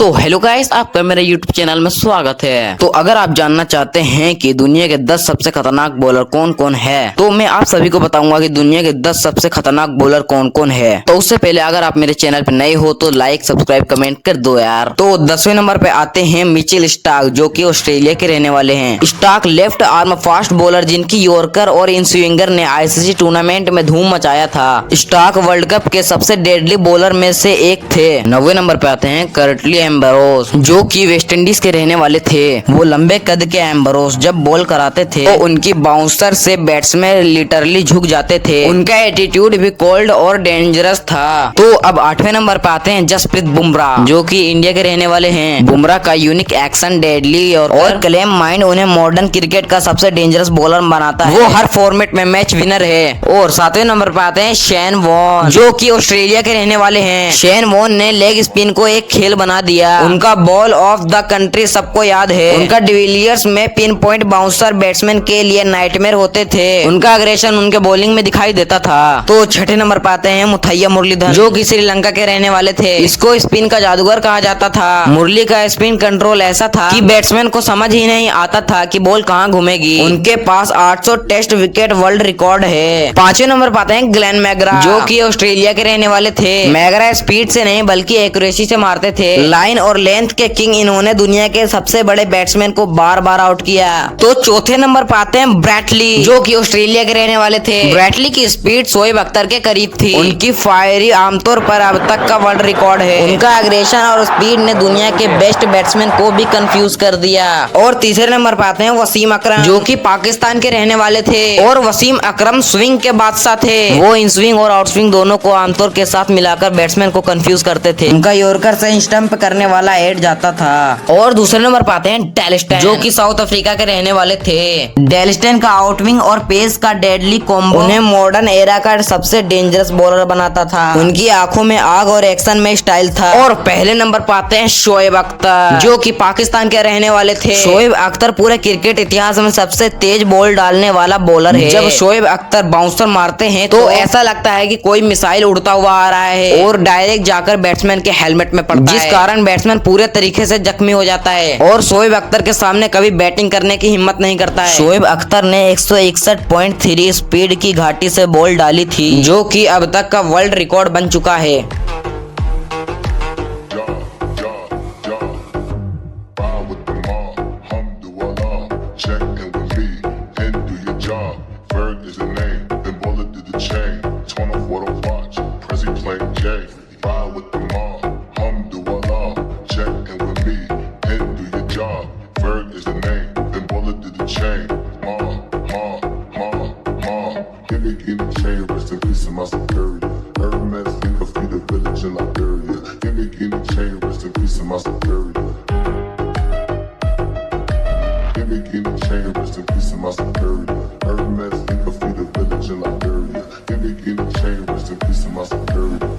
तो hello guys, आपका मेरे YouTube चैनल में स्वागत है। तो अगर आप जानना चाहते हैं कि दुनिया के 10 सबसे खतरनाक बॉलर कौन कौन है, तो मैं आप सभी को बताऊंगा कि दुनिया के 10 सबसे खतरनाक बॉलर कौन कौन है। तो उससे पहले अगर आप मेरे चैनल पे नए हो तो लाइक सब्सक्राइब कमेंट कर दो यार। तो 10वें नंबर पे आते हैं मिचेल स्टार्क, जो कि ऑस्ट्रेलिया के रहने वाले हैं। Starc left arm fast bowler जिनकी यॉर्कर और इन स्विंगर ने आईसीसी टूर्नामेंट में धूम मचाया था। स्टार्क वर्ल्ड कप के सबसे डेडली बॉलर में से एक थे। 90वें नंबर पे आते हैं कर्टली एम्बरोस, जो कि वेस्ट इंडीज के रहने वाले थे। वो लंबे कद के एम्बरोस जब बॉल कराते थे तो उनकी बाउंसर से बैट्समैन लिटरली झुक जाते थे। उनका एटीट्यूड भी कोल्ड और डेंजरस था। तो अब 8वें नंबर पे आते हैं जसप्रीत बुमराह, जो कि इंडिया के रहने वाले हैं। बुमराह का यूनिक एक्शन, डेडली और क्लेम माइंड उन्हें मॉडर्न क्रिकेट का सबसे डेंजरस बॉलर बनाता है। वो हर फॉर्मेट में मैच विनर है। और 7वें नंबर पे आते हैं शेन वॉन, जो कि ऑस्ट्रेलिया के रहने वाले हैं। शेन वॉन ने लेग स्पिन को एक खेल बना दिया। उनका बॉल ऑफ द कंट्री सबको याद है। उनका डिविलियर्स में पिन पॉइंट बाउंसर बैट्समैन के लिए नाइटमेयर होते थे। उनका अग्रेशन उनके बॉलिंग में दिखाई देता था। तो 6ठे नंबर पर आते हैं मुथैया मुरलीधरन, जो कि श्रीलंका के रहने वाले थे। इसको स्पिन का जादूगर कहा जाता था। मुरली का स्पिन कंट्रोल ऐसा था कि बैट्समैन को समझ ही नहीं आता था कि बॉल कहाँ घूमेगी। उनके पास 800 टेस्ट विकेट वर्ल्ड रिकॉर्ड है। 5वें नंबर पर आते हैं ग्लेन मैग्रा, जो कि ऑस्ट्रेलिया के रहने वाले थे। मैग्रा स्पीड से नहीं बल्कि एक्यूरेसी से मारते थे। लाइन और लेंथ के किंग इन्होंने दुनिया के सबसे बड़े बैट्समैन को बार बार आउट किया। तो 4थे नंबर पर आते हैं ब्रैटली, जो कि ऑस्ट्रेलिया के रहने वाले थे। ब्रैटली की स्पीड शोएब अख्तर के करीब थी। उनकी फायरी आमतौर पर अब तक का वर्ल्ड रिकॉर्ड है। उनका एग्रेशन और स्पीड ने दुनिया के बेस्ट बैट्समैन को भी कंफ्यूज कर दिया। और 3रे नंबर पर आते हैं वसीम अकरम, जो कि पाकिस्तान के रहने वाले थे। और वसीम अकरम स्विंग के बादशाह थे। वो इन स्विंग और आउट स्विंग दोनों को आमतौर के साथ मिलाकर बैट्समैन को कंफ्यूज करते थे। उनका यॉर्कर से स्टंप करने वाला एड जाता था। और दूसरे नंबर पर आते हैं डेल स्टेन, जो कि साउथ अफ्रीका के रहने वाले थे। डेल स्टेन का आउटविंग और पेस का डेडली कॉम्बो उन्हें मॉडर्न एरा का सबसे डेंजरस बॉलर बनाता था। उनकी आंखों में आग और एक्शन में स्टाइल था। और पहले नंबर पर आते हैं शोएब अख्तर, जो कि पाकिस्तान के रहने वाले थे। शोएब अख्तर पूरे क्रिकेट इतिहास में सबसे तेज बॉल डालने वाला बॉलर है। जब शोएब अख्तर बाउंसर मारते हैं तो ऐसा लगता है कि कोई मिसाइल उड़ता हुआ आ रहा है और डायरेक्ट जाकर बैट्समैन के हेलमेट में पड़ता है, जिस कारण बैट्समैन पूरे तरीके से जख्मी हो जाता है और शोएब अख्तर के सामने कभी बैटिंग करने की हिम्मत नहीं करता है। शोएब अख्तर ने 161.3 स्पीड की घाटी से बॉल डाली थी, जो कि अब तक का वर्ल्ड रिकॉर्ड बन चुका है। Hermes, think of the village in Liberia. Give me chain, rest in peace of my security.